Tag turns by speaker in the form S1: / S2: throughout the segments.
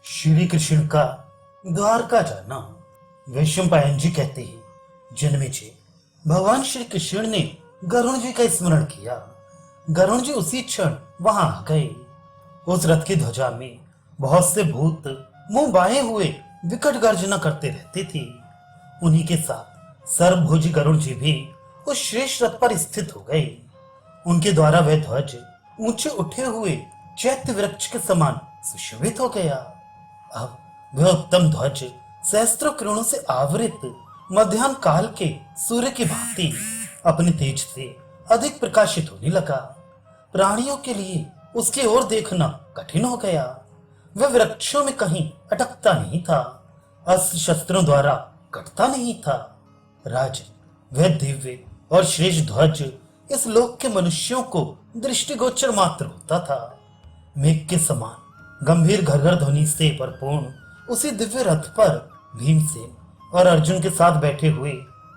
S1: श्री कृष्ण का द्वारका जाना। वैशंपायन जी कहते हैं, जन्मेजय, भगवान श्री कृष्ण ने गरुण जी का स्मरण किया। गरुण जी उसी क्षण वहां आ गए। उस रथ की ध्वजा में बहुत से भूत मुंह बाए हुए विकट गर्जना करते रहते थे। उन्हीं के साथ सर्वभुज गरुण जी भी उस श्रेष्ठ रथ पर स्थित हो गए। उनके द्वारा वह ध्वज ऊंचे उठे हुए चैत्य वृक्ष के समान सुशोभित हो गया। अब वह उत्तम ध्वज सहस्त्रों किरणों से आवृत मध्याह्न काल के सूर्य की भांति अपने तेज से अधिक प्रकाशित होने लगा। प्राणियों के लिए उसकी ओर देखना कठिन हो गया। वह वृक्षों में कहीं अटकता नहीं था, अस्त्र शस्त्रों द्वारा कटता नहीं था। राजन, वह दिव्य और श्रेष्ठ ध्वज इस लोक के मनुष्यों को दृष्टिगोचर मात्र होता था। मेघ के समान गंभीर घर्घर ध्वनि से परिपूर्ण उसी दिव्य रथ पर भीमसेन और अर्जुन के साथ बैठे हुए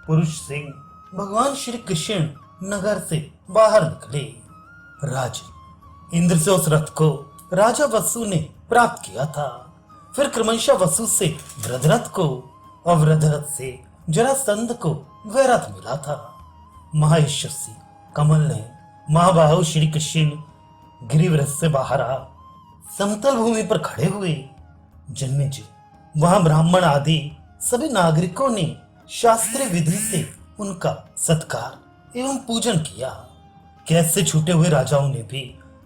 S1: पुरुष सिंह भगवान श्री कृष्ण नगर से बाहर निकले। राजन, इंद्र से उस रथ को राजा वसु ने प्राप्त किया था। फिर क्रमशः वसु से वृद्धरथ को और वृद्धरथ से जरासंध को वह रथ मिला था। महायशस्वी कमल ने महाबाहु श्री कृष्ण गिरिव्रत से बाहर आ समतल भूमि पर खड़े हुए। जन्मेजय, वहां ब्राह्मण आदि सभी नागरिकों ने शास्त्रीय विधि से उनका सत्कार एवं पूजन किया। कैद से छूटे हुए राजाओं ने भी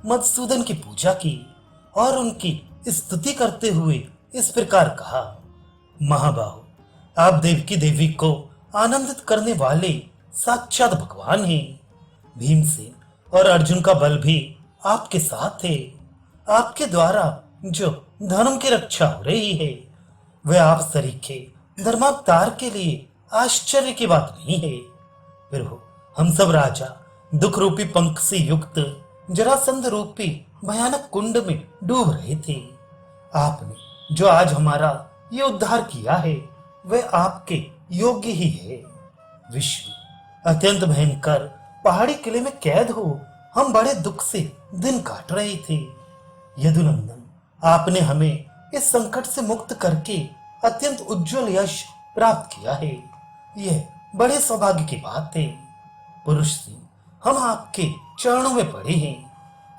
S1: मधुसूदन की पूजा की और उनकी स्तुति करते हुए इस प्रकार कहा, महाबाहु, आप देवकी देवी को आनंदित करने वाले साक्षात भगवान हैं। भीमसेन और अर्जुन का बल भी आपके साथ है। आपके द्वारा जो धर्म की रक्षा हो रही है वह आप सरीखे धर्मावतार के लिए आश्चर्य की बात नहीं है। फिर हो हम सब राजा दुख रूपी पंख से युक्त जरासंध रूपी भयानक कुंड में डूब रहे थे। आपने जो आज हमारा ये उद्धार किया है वह आपके योग्य ही है। विश्व अत्यंत भयंकर पहाड़ी किले में कैद हो हम बड़े दुख से दिन काट रहे थे। यदुनंदन, आपने हमें इस संकट से मुक्त करके अत्यंत उज्जवल यश प्राप्त किया है। यह बड़े सौभाग्य की बात है। पुरुष सिंह, हम आपके चरणों में पड़े हैं।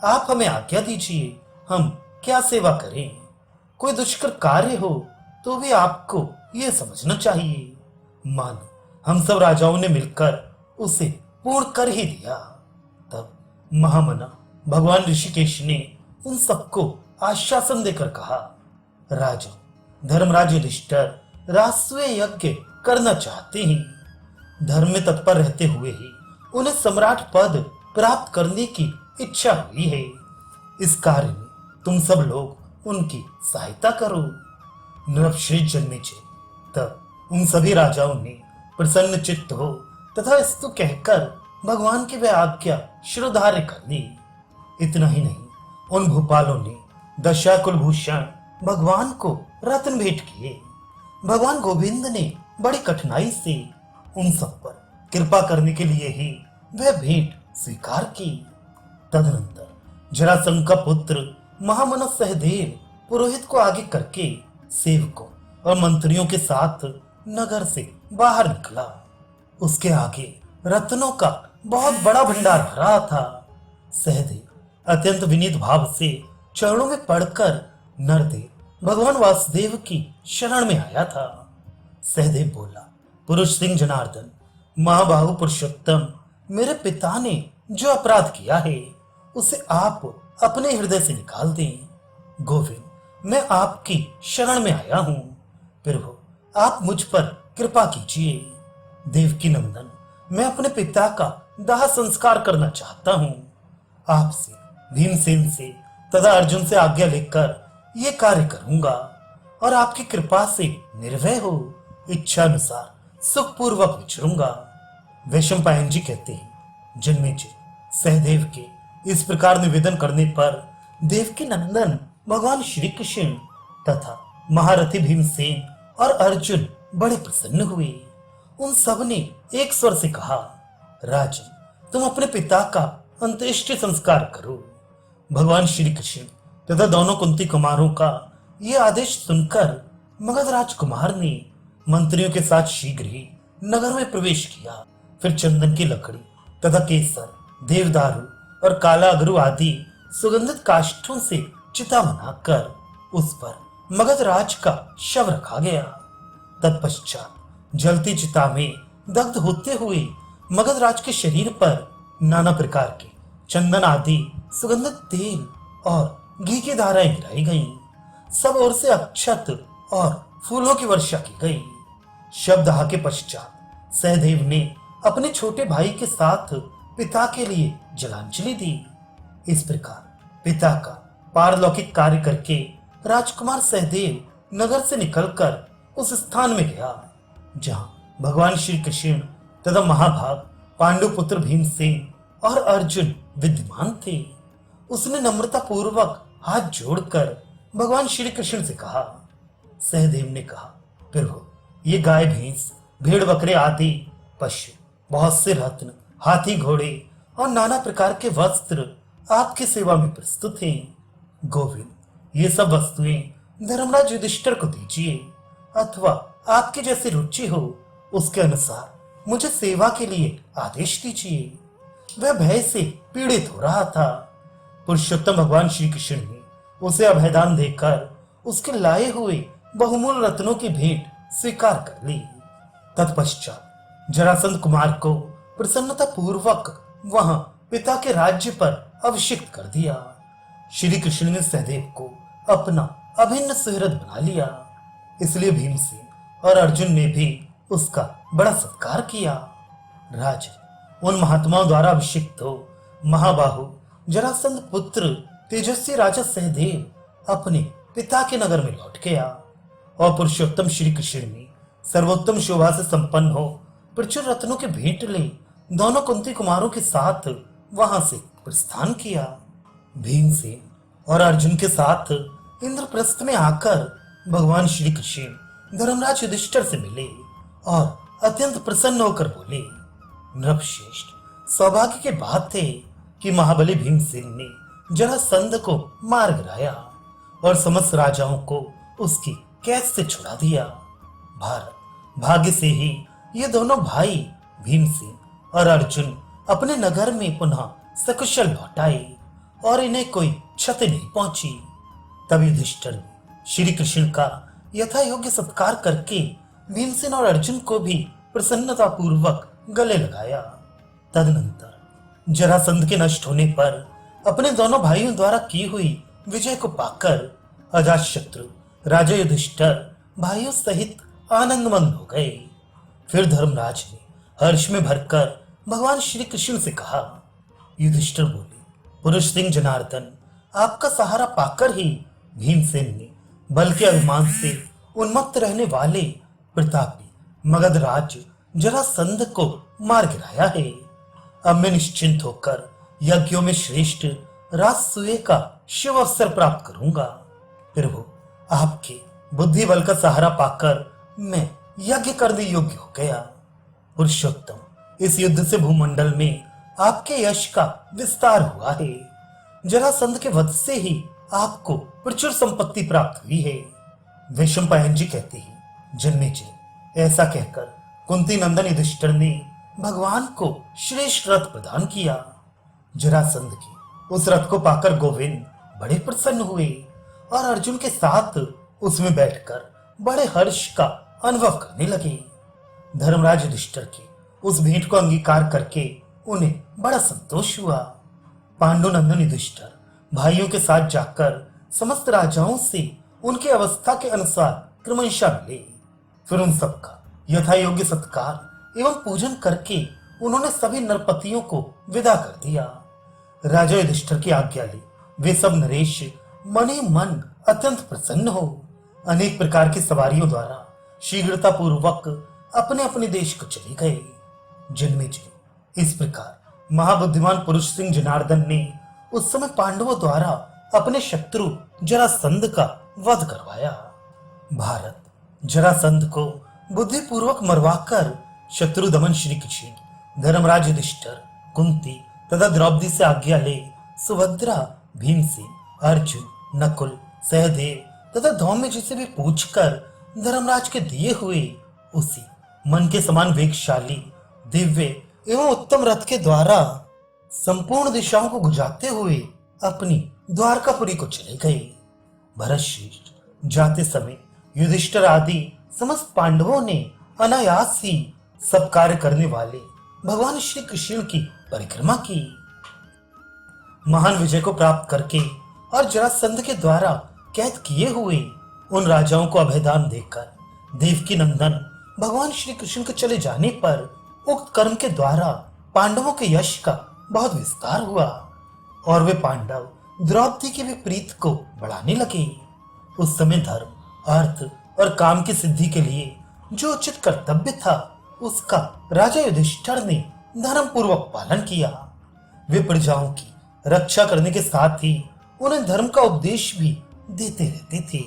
S1: आप हमें आज्ञा दीजिए, हम क्या सेवा करें। कोई दुष्कर कार्य हो तो भी आपको यह समझना चाहिए। मानो हम सब राजाओं ने मिलकर उसे पूर्ण कर ही दिया। तब महामना भगवान ऋषिकेश ने उन सबको आश्वासन देकर कहा, राजा, धर्मराज युधिष्ठिर राजसूय यज्ञ करना चाहते हैं। धर्म में तत्पर रहते हुए ही उन्हें सम्राट पद प्राप्त करने की इच्छा हुई है। इस कार्य में तुम सब लोग उनकी सहायता करो। नृपश्रेष्ठ जन्मेजय, तब उन सभी राजाओं ने प्रसन्न चित्त हो तथा स्तु कहकर भगवान की वह आज्ञा शिरोधार्य कर ली। इतना ही नहीं, उन भूपालों ने दशा कुलभूषण भगवान को रत्न भेंट किए। भगवान गोविंद ने बड़ी कठिनाई से उन सब पर कृपा करने के लिए ही वह भेंट स्वीकार की। तदनंतर जरासंध का पुत्र महामना सहदेव पुरोहित को आगे करके सेवकों और मंत्रियों के साथ नगर से बाहर निकला। उसके आगे रत्नों का बहुत बड़ा भंडार भरा था। सहदेव अत्यंत विनीत भाव से चरणों में पड़कर नरदेव भगवान वासुदेव की शरण में आया था। सहदेव बोला, पुरुष सिंह जनार्दन, महाबाहु पुरुषोत्तम, मेरे पिता ने जो अपराध किया है उसे आप अपने हृदय से निकाल दें। गोविंद, मैं आपकी शरण में आया हूं। प्रभु, आप मुझ पर कृपा कीजिए। देवकी नंदन, मैं अपने पिता का दाह संस्कार करना चाहता हूं। आपसे, भीमसेन से तथा अर्जुन से आज्ञा लेकर यह कार्य करूंगा और आपकी कृपा से निर्भय हो इच्छा अनुसार सुखपूर्वक विचरूंगा। वैशंपायन जी कहते हैं, जन्मेजय, सहदेव के इस प्रकार निवेदन करने पर देवकी नंदन भगवान श्री कृष्ण तथा महारथी भीमसेन और अर्जुन बड़े प्रसन्न हुए। उन सब ने एक स्वर से कहा, राजन, तुम अपने पिता का अंत्येष्टि संस्कार करो। भगवान श्री कृष्ण तथा दोनों कुंती कुमारों का ये आदेश सुनकर मगध राजकुमार ने मंत्रियों के साथ शीघ्र ही नगर में प्रवेश किया। फिर चंदन की लकड़ी तथा केसर, देवदारू और काला अगरू आदि सुगंधित काष्ठों से चिता बनाकर उस पर मगध राज का शव रखा गया। तत्पश्चात जलती चिता में दग्ध होते हुए मगध राज के शरीर पर नाना प्रकार के चंदन आदि सुगंधित तेल और घी की धाराएं गिराई गईं। सब ओर से अक्षत और फूलों की वर्षा की गई। शवदाह के पश्चात सहदेव ने अपने छोटे भाई के साथ पिता के लिए जलांजलि दी। इस प्रकार पिता का पारलौकिक कार्य करके राजकुमार सहदेव नगर से निकलकर उस स्थान में गया जहां भगवान श्री कृष्ण तथा महाभाग पांडु पुत्र भीमसेन और अर्जुन विद्यमान थे। उसने नम्रता पूर्वक हाथ जोड़कर भगवान श्री कृष्ण से कहा। सहदेव ने कहा, प्रभु, ये गाय भैंस भेड़ बकरे आदि पशु, बहुत से रत्न, हाथी घोड़े और नाना प्रकार के वस्त्र आपकी सेवा में प्रस्तुत हैं। गोविंद, ये सब वस्तुएं धर्मराज युधिष्ठिर को दीजिए, अथवा आपकी जैसी रुचि हो उसके अनुसार मुझे सेवा के लिए आदेश दीजिए। वह भय से पीड़ित हो रहा था। पुरुषोत्तम भगवान श्री कृष्ण ने उसे अभयदान देकर उसके लाए हुए बहुमूल्य रत्नों की भेंट स्वीकार कर ली। तत्पश्चात जरासंध कुमार को प्रसन्नता पूर्वक वहां पिता के राज्य पर अभिषिक्त कर दिया। श्री कृष्ण ने सहदेव को अपना अभिन्न सुहृद बना लिया। इसलिए भीमसेन और अर्जुन ने भी उसका बड़ा सत्कार किया। राजन, उन महात्माओं द्वारा अभिषिक्त हो महाबाहु जरासंध पुत्र तेजस्वी राजा सहदेव अपने पिता के नगर में लौट गया और पुरुषोत्तम श्री कृष्ण ने सर्वोत्तम शोभा से संपन्न हो प्रचुर रत्नों के भेंट ले दोनों कुंती कुमारों के साथ वहां से प्रस्थान किया। भीमसेन और अर्जुन के साथ इंद्रप्रस्थ में आकर भगवान श्री कृष्ण धर्मराज युधिष्ठिर से मिले और अत्यंत प्रसन्न होकर बोले, नृपश्रेष्ठ, सौभाग्य की बात थे कि महाबली भीमसेन ने जरासंध को मार गिराया और समस्त राजाओं को उसकी कैद से छुड़ा दिया। भारत, भाग्य से ही ये दोनों भाई भीमसेन और अर्जुन अपने नगर में पुनः सकुशल लौट आए और इन्हें कोई क्षति नहीं पहुंची। तब युधिष्ठिर ने श्री कृष्ण का यथा योग्य सत्कार करके भीमसेन और अर्जुन को भी प्रसन्नता पूर्वक गले लगाया। तदनंतर जरासंध के नष्ट होने पर अपने दोनों भाइयों द्वारा की हुई विजय को पाकर अजातशत्रु राजा युधिष्ठिर भाइयों सहित आनंदमंद हो गए। फिर धर्मराज ने हर्ष में भरकर भगवान श्री कृष्ण से कहा। युधिष्ठिर बोले, पुरुष सिंह जनार्दन, आपका सहारा पाकर ही भीमसेन ने बल के अभिमान से उन्मत्त रहने वाले प्रतापी मगध राज जरासंध को मार गिराया है। अब मैं निश्चिंत होकर यज्ञों में श्रेष्ठ राजसूय का शिव अवसर प्राप्त करूंगा। प्रभु, आपके बुद्धि बल का सहारा पाकर मैं यज्ञ करने योग्य हो गया। पुरुषोत्तम, इस युद्ध से भूमंडल में आपके यश का विस्तार हुआ है। जरासंध के वध से ही आपको प्रचुर संपत्ति प्राप्त हुई है। वैशंपायन जी कहते हैं, जन्मेजय, ऐसा कहकर कुंती नंदन युधिष्ठिर ने भगवान को श्रेष्ठ रथ प्रदान किया। जरासंध के उस रथ को पाकर गोविंद बड़े प्रसन्न हुए और अर्जुन के साथ उसमें बैठकर बड़े हर्ष का अनुभव करने लगे। धर्मराज युधिष्ठिर के उस भेंट को अंगीकार करके उन्हें बड़ा संतोष हुआ। पांडुनंदन युधिष्ठिर भाइयों के साथ जाकर समस्त राजाओं से उनकी अवस्था के अनुसार क्रमशः मिले। फिर उन सबका यथा योग्य सत्कार एवं पूजन करके उन्होंने सभी नरपतियों को विदा कर दिया। राजा युधिष्ठिर की आज्ञा ली वे सब नरेश मन ही मन अत्यंत प्रसन्न हो अनेक प्रकार की सवारियों द्वारा शीघ्रता पूर्वक अपने अपने देश को चले गए। जन्मेजय, इस प्रकार महाबुद्धिमान पुरुष सिंह जनार्दन ने उस समय पांडवों द्वारा अपने शत्रु जरासंध का वध करवाया। भारत, जरासंध को बुद्धिपूर्वक मरवाकर शत्रु दमन श्री कृष्ण धर्मराज युधिष्ठिर कुंती तथा द्रौपदी से आज्ञा ले सुभद्रा, भीमसेन, अर्जुन, नकुल, सहदेव तथा धौम्य जी से भी पूछकर धर्मराज के दिए हुए उसी मन के समान वेगशाली दिव्य एवं उत्तम रथ के द्वारा संपूर्ण दिशाओं को गुजारते हुए अपनी द्वारकापुरी को चले गए। भरतश्रेष्ठ जाते समय युधिष्ठिर आदि समस्त पांडवों ने अनायास ही सब कार्य करने वाले भगवान श्री कृष्ण की परिक्रमा की। महान विजय को प्राप्त करके और जरासंध के द्वारा कैद किए हुए उन राजाओं को अभयदान देकर देवकी नंदन भगवान श्री कृष्ण के चले जाने पर उक्त कर्म के द्वारा पांडवों के यश का बहुत विस्तार हुआ और वे पांडव द्रौपदी के भी प्रीत को बढ़ाने लगे। उस समय धर्म अर्थ और काम की सिद्धि के लिए जो उचित कर्तव्य था उसका राजा युधिष्ठिर ने धर्म पूर्वक पालन किया। वे प्रजाओं की रक्षा करने के साथ ही उन्हें धर्म का उपदेश भी देते रहते थे।